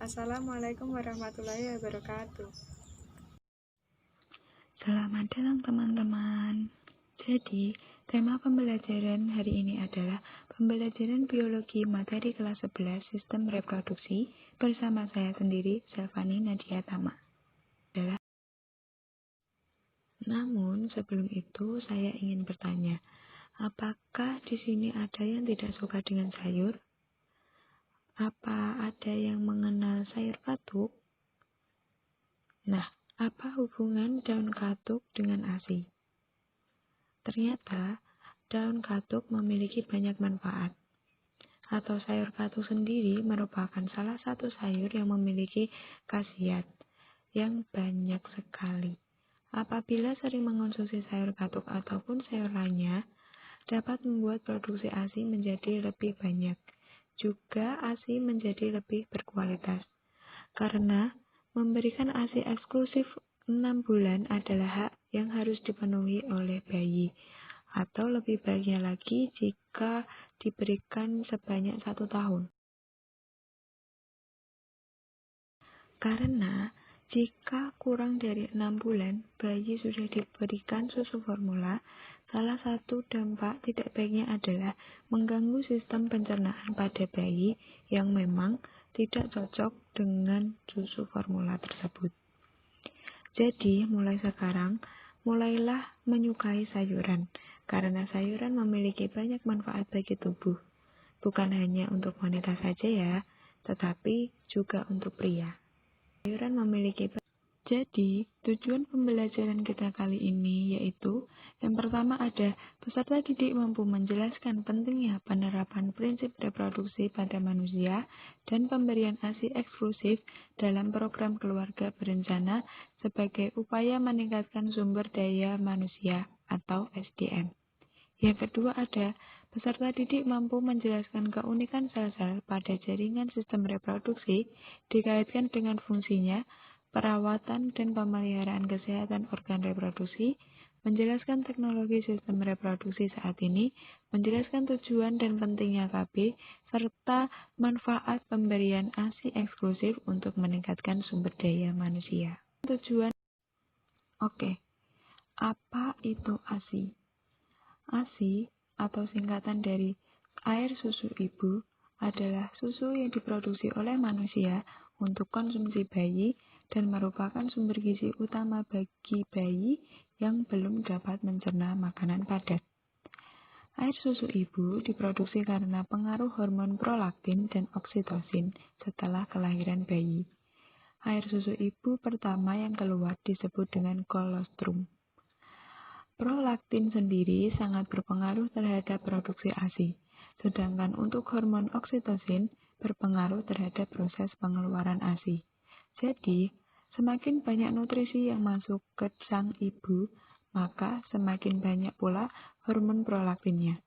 Assalamualaikum warahmatullahi wabarakatuh. Selamat datang teman-teman. Jadi, tema pembelajaran hari ini adalah pembelajaran biologi materi kelas 11 sistem reproduksi bersama saya sendiri, Selvani Nadia Tama. Namun, sebelum itu saya ingin bertanya, apakah di sini ada yang tidak suka dengan sayur? Apa ada yang mengenal sayur katuk? Nah, apa hubungan daun katuk dengan ASI? Ternyata, daun katuk memiliki banyak manfaat. Atau sayur katuk sendiri merupakan salah satu sayur yang memiliki khasiat yang banyak sekali. Apabila sering mengonsumsi sayur katuk ataupun sayur lainnya, dapat membuat produksi ASI menjadi lebih banyak. Juga ASI menjadi lebih berkualitas. Karena memberikan ASI eksklusif 6 bulan adalah hak yang harus dipenuhi oleh bayi. Atau lebih baiknya lagi jika diberikan sebanyak 1 tahun. Karena jika kurang dari 6 bulan bayi sudah diberikan susu formula, salah satu dampak tidak baiknya adalah mengganggu sistem pencernaan pada bayi yang memang tidak cocok dengan susu formula tersebut. Jadi, mulai sekarang, mulailah menyukai sayuran, karena sayuran memiliki banyak manfaat bagi tubuh. Bukan hanya untuk wanita saja ya, tetapi juga untuk pria. Sayuran memiliki Jadi, tujuan pembelajaran kita kali ini yaitu yang pertama ada peserta didik mampu menjelaskan pentingnya penerapan prinsip reproduksi pada manusia dan pemberian ASI eksklusif dalam program keluarga berencana sebagai upaya meningkatkan sumber daya manusia atau SDM. Yang kedua ada peserta didik mampu menjelaskan keunikan sel-sel pada jaringan sistem reproduksi dikaitkan dengan fungsinya, perawatan dan pemeliharaan kesehatan organ reproduksi, menjelaskan teknologi sistem reproduksi saat ini, menjelaskan tujuan dan pentingnya KB, serta manfaat pemberian ASI eksklusif untuk meningkatkan sumber daya manusia. Tujuan Oke, apa itu ASI? ASI atau singkatan dari air susu ibu adalah susu yang diproduksi oleh manusia untuk konsumsi bayi dan merupakan sumber gizi utama bagi bayi yang belum dapat mencerna makanan padat. Air susu ibu diproduksi karena pengaruh hormon prolaktin dan oksitosin setelah kelahiran bayi. Air susu ibu pertama yang keluar disebut dengan kolostrum. Prolaktin sendiri sangat berpengaruh terhadap produksi ASI, sedangkan untuk hormon oksitosin berpengaruh terhadap proses pengeluaran ASI. Jadi, semakin banyak nutrisi yang masuk ke sang ibu, maka semakin banyak pula hormon prolaktinnya.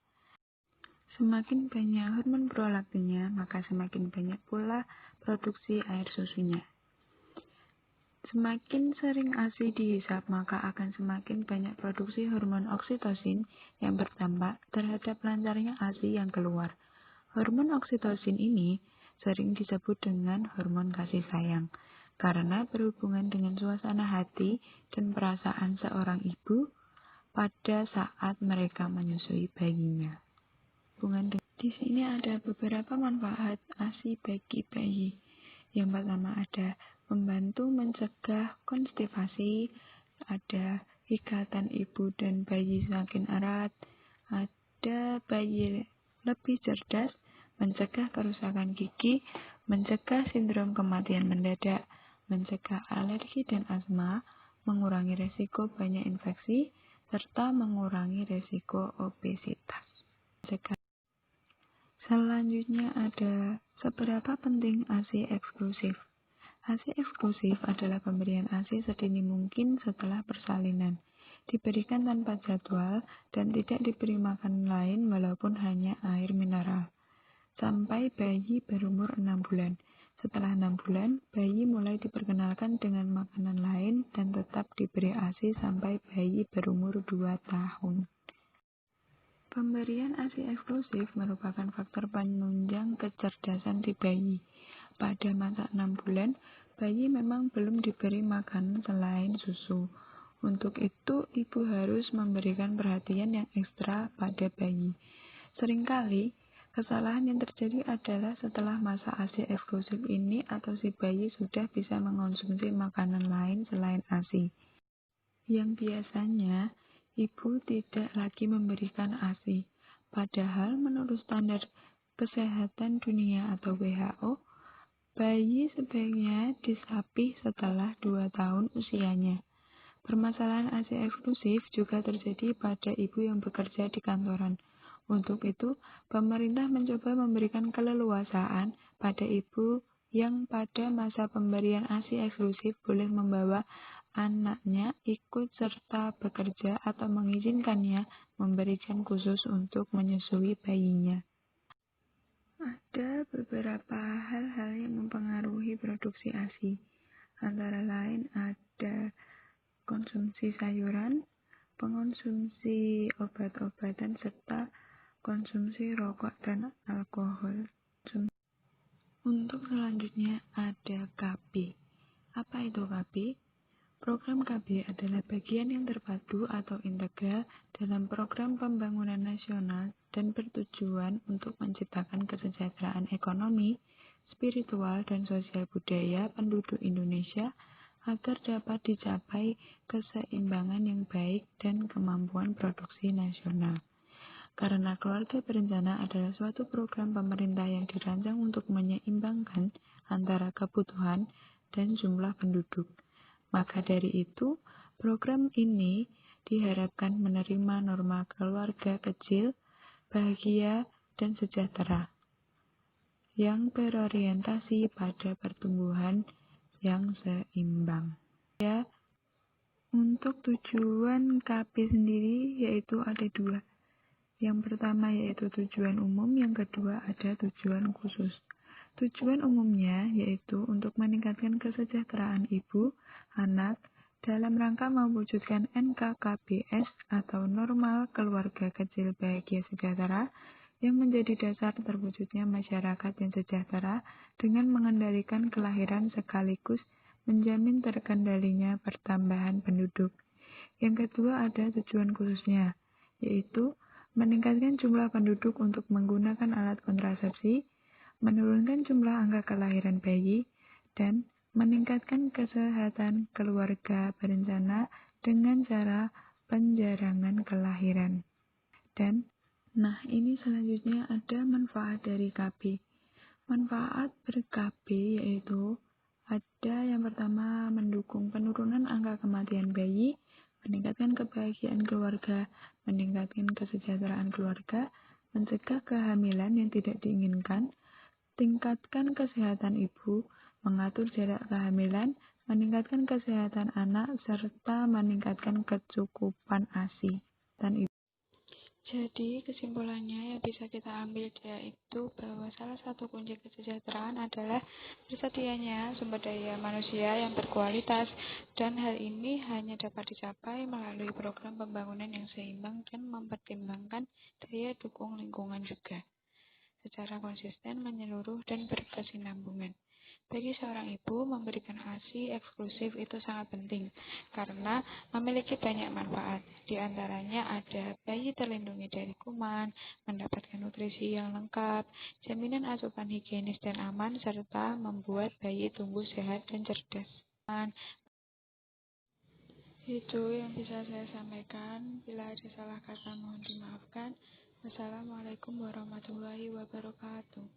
Semakin banyak hormon prolaktinnya, maka semakin banyak pula produksi air susunya. Semakin sering ASI dihisap, maka akan semakin banyak produksi hormon oksitosin yang berdampak terhadap lancarnya ASI yang keluar. Hormon oksitosin ini sering disebut dengan hormon kasih sayang, karena berhubungan dengan suasana hati dan perasaan seorang ibu pada saat mereka menyusui bayinya. Di sini ada beberapa manfaat ASI bagi bayi. Yang pertama ada membantu mencegah konstipasi, ada ikatan ibu dan bayi semakin erat, ada bayi lebih cerdas, mencegah kerusakan gigi, mencegah sindrom kematian mendadak, mencegah alergi dan asma, mengurangi resiko banyak infeksi, serta mengurangi resiko obesitas. Selanjutnya ada seberapa penting ASI eksklusif. ASI eksklusif adalah pemberian ASI sedini mungkin setelah persalinan, diberikan tanpa jadwal dan tidak diberi makan lain walaupun hanya air mineral, sampai bayi berumur 6 bulan. Setelah 6 bulan, bayi mulai diperkenalkan dengan makanan lain dan tetap diberi ASI sampai bayi berumur 2 tahun. Pemberian ASI eksklusif merupakan faktor penunjang kecerdasan di bayi. pada masa 6 bulan, bayi memang belum diberi makanan selain susu. Untuk itu, ibu harus memberikan perhatian yang ekstra pada bayi. Seringkali, kesalahan yang terjadi adalah setelah masa ASI eksklusif ini atau si bayi sudah bisa mengonsumsi makanan lain selain ASI. Yang biasanya, ibu tidak lagi memberikan ASI. Padahal menurut standar kesehatan dunia atau WHO, bayi sebaiknya disapih setelah 2 tahun usianya. Permasalahan ASI eksklusif juga terjadi pada ibu yang bekerja di kantoran. Untuk itu, pemerintah mencoba memberikan keleluasaan pada ibu yang pada masa pemberian ASI eksklusif boleh membawa anaknya ikut serta bekerja atau mengizinkannya memberikan khusus untuk menyusui bayinya. Ada beberapa hal-hal yang mempengaruhi produksi ASI. Antara lain ada konsumsi sayuran, pengonsumsi obat-obatan, serta konsumsi rokok dan alkohol. Untuk selanjutnya ada KB. Apa itu KB? Program KB adalah bagian yang terpadu atau integral dalam program pembangunan nasional dan bertujuan untuk menciptakan kesejahteraan ekonomi, spiritual, dan sosial budaya penduduk Indonesia agar dapat dicapai keseimbangan yang baik dan kemampuan produksi nasional. Karena keluarga berencana adalah suatu program pemerintah yang dirancang untuk menyeimbangkan antara kebutuhan dan jumlah penduduk. Maka dari itu, program ini diharapkan menerima norma keluarga kecil, bahagia, dan sejahtera, yang berorientasi pada pertumbuhan yang seimbang. Ya, untuk tujuan KB sendiri yaitu ada 2. Yang pertama yaitu tujuan umum, yang kedua ada tujuan khusus. Tujuan umumnya yaitu untuk meningkatkan kesejahteraan ibu, anak, dalam rangka mewujudkan NKKBS atau normal keluarga kecil bahagia sejahtera, yang menjadi dasar terwujudnya masyarakat yang sejahtera dengan mengendalikan kelahiran sekaligus menjamin terkendalinya pertambahan penduduk. Yang kedua ada tujuan khususnya, yaitu meningkatkan jumlah penduduk untuk menggunakan alat kontrasepsi, menurunkan jumlah angka kelahiran bayi, dan meningkatkan kesehatan keluarga berencana dengan cara penjarangan kelahiran. Dan ini selanjutnya ada manfaat dari KB. Manfaat ber-KB yaitu ada yang pertama mendukung penurunan angka kematian bayi, meningkatkan kebahagiaan keluarga, meningkatkan kesejahteraan keluarga, mencegah kehamilan yang tidak diinginkan, tingkatkan kesehatan ibu, mengatur jarak kehamilan, meningkatkan kesehatan anak, serta meningkatkan kecukupan ASI dan ibu. Jadi, kesimpulannya yang bisa kita ambil yaitu bahwa salah satu kunci kesejahteraan adalah tersedianya sumber daya manusia yang berkualitas, dan hal ini hanya dapat dicapai melalui program pembangunan yang seimbang dan mempertimbangkan daya dukung lingkungan juga, secara konsisten, menyeluruh, dan berkesinambungan. Bagi seorang ibu, memberikan ASI eksklusif itu sangat penting karena memiliki banyak manfaat. Di antaranya ada bayi terlindungi dari kuman, mendapatkan nutrisi yang lengkap, jaminan asupan higienis dan aman, serta membuat bayi tumbuh sehat dan cerdas. Itu yang bisa saya sampaikan. Bila ada salah kata mohon dimaafkan. Wassalamualaikum warahmatullahi wabarakatuh.